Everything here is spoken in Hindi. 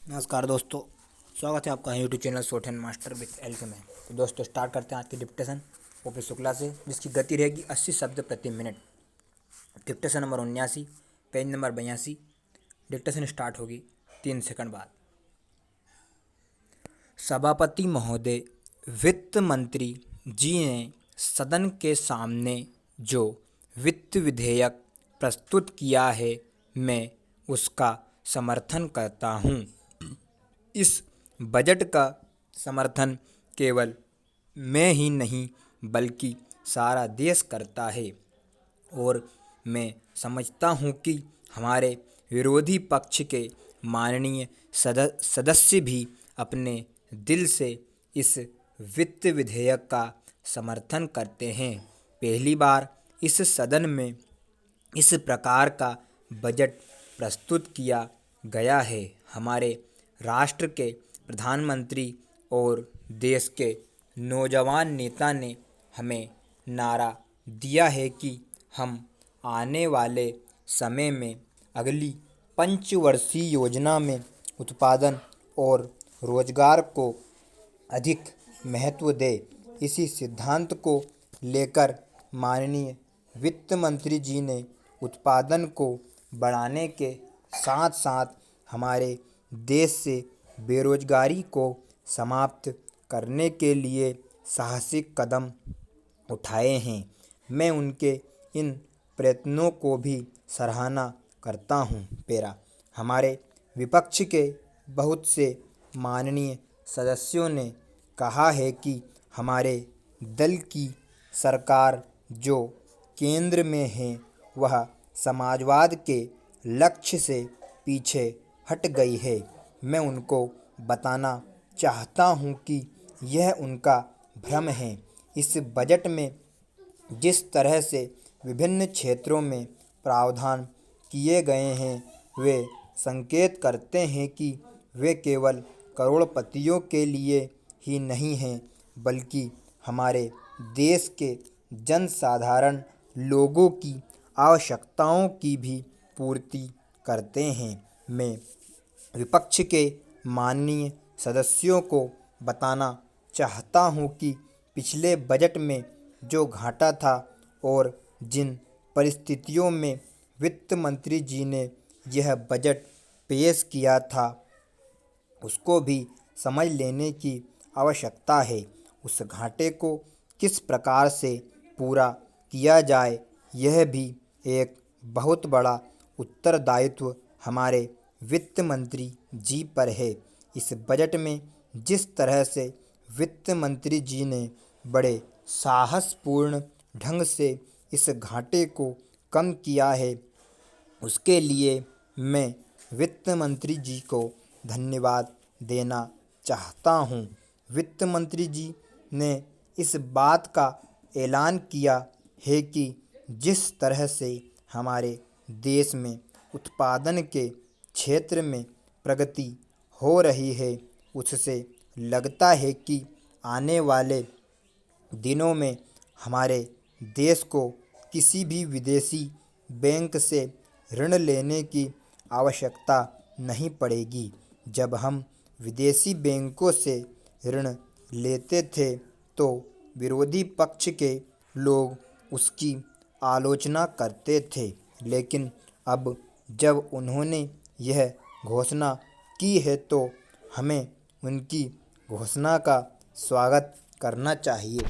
नमस्कार दोस्तों, स्वागत है आपका YouTube channel short hand master with एल्के में। तो दोस्तों स्टार्ट करते हैं आज की डिक्टेशन ओपी शुक्ला से, जिसकी गति रहेगी 80 शब्द प्रति minute. Dictation number 79, page number 82। Dictation start होगी 3 सेकंड बाद। सभापति महोदय, वित्त मंत्री जी ने सदन के सामने जो वित्त विधेयक प्रस्तुत किया है, मैं उसका समर्थन करता हूँ। इस बजट का समर्थन केवल मैं ही नहीं बल्कि सारा देश करता है, और मैं समझता हूँ कि हमारे विरोधी पक्ष के माननीय सदस्य भी अपने दिल से इस वित्त विधेयक का समर्थन करते हैं। पहली बार इस सदन में इस प्रकार का बजट प्रस्तुत किया गया है। हमारे राष्ट्र के प्रधानमंत्री और देश के नौजवान नेता ने हमें नारा दिया है कि हम आने वाले समय में अगली पंचवर्षीय योजना में उत्पादन और रोजगार को अधिक महत्व दें। इसी सिद्धांत को लेकर माननीय वित्त मंत्री जी ने उत्पादन को बढ़ाने के साथ साथ हमारे देश से बेरोजगारी को समाप्त करने के लिए साहसिक कदम उठाए हैं। मैं उनके इन प्रयत्नों को भी सराहना करता हूँ। हमारे विपक्ष के बहुत से माननीय सदस्यों ने कहा है कि हमारे दल की सरकार जो केंद्र में है वह समाजवाद के लक्ष्य से पीछे हट गई है। मैं उनको बताना चाहता हूँ कि यह उनका भ्रम है। इस बजट में जिस तरह से विभिन्न क्षेत्रों में प्रावधान किए गए हैं, वे संकेत करते हैं कि वे केवल करोड़पतियों के लिए ही नहीं हैं, बल्कि हमारे देश के जनसाधारण लोगों की आवश्यकताओं की भी पूर्ति करते हैं। मैं विपक्ष के माननीय सदस्यों को बताना चाहता हूँ कि पिछले बजट में जो घाटा था और जिन परिस्थितियों में वित्त मंत्री जी ने यह बजट पेश किया था, उसको भी समझ लेने की आवश्यकता है। उस घाटे को किस प्रकार से पूरा किया जाए, यह भी एक बहुत बड़ा उत्तरदायित्व हमारे वित्त मंत्री जी पर है। इस बजट में जिस तरह से वित्त मंत्री जी ने बड़े साहसपूर्ण ढंग से इस घाटे को कम किया है, उसके लिए मैं वित्त मंत्री जी को धन्यवाद देना चाहता हूँ। वित्त मंत्री जी ने इस बात का ऐलान किया है कि जिस तरह से हमारे देश में उत्पादन के क्षेत्र में प्रगति हो रही है, उससे लगता है कि आने वाले दिनों में हमारे देश को किसी भी विदेशी बैंक से ऋण लेने की आवश्यकता नहीं पड़ेगी। जब हम विदेशी बैंकों से ऋण लेते थे तो विरोधी पक्ष के लोग उसकी आलोचना करते थे, लेकिन अब जब उन्होंने यह घोषणा की है तो हमें उनकी घोषणा का स्वागत करना चाहिए।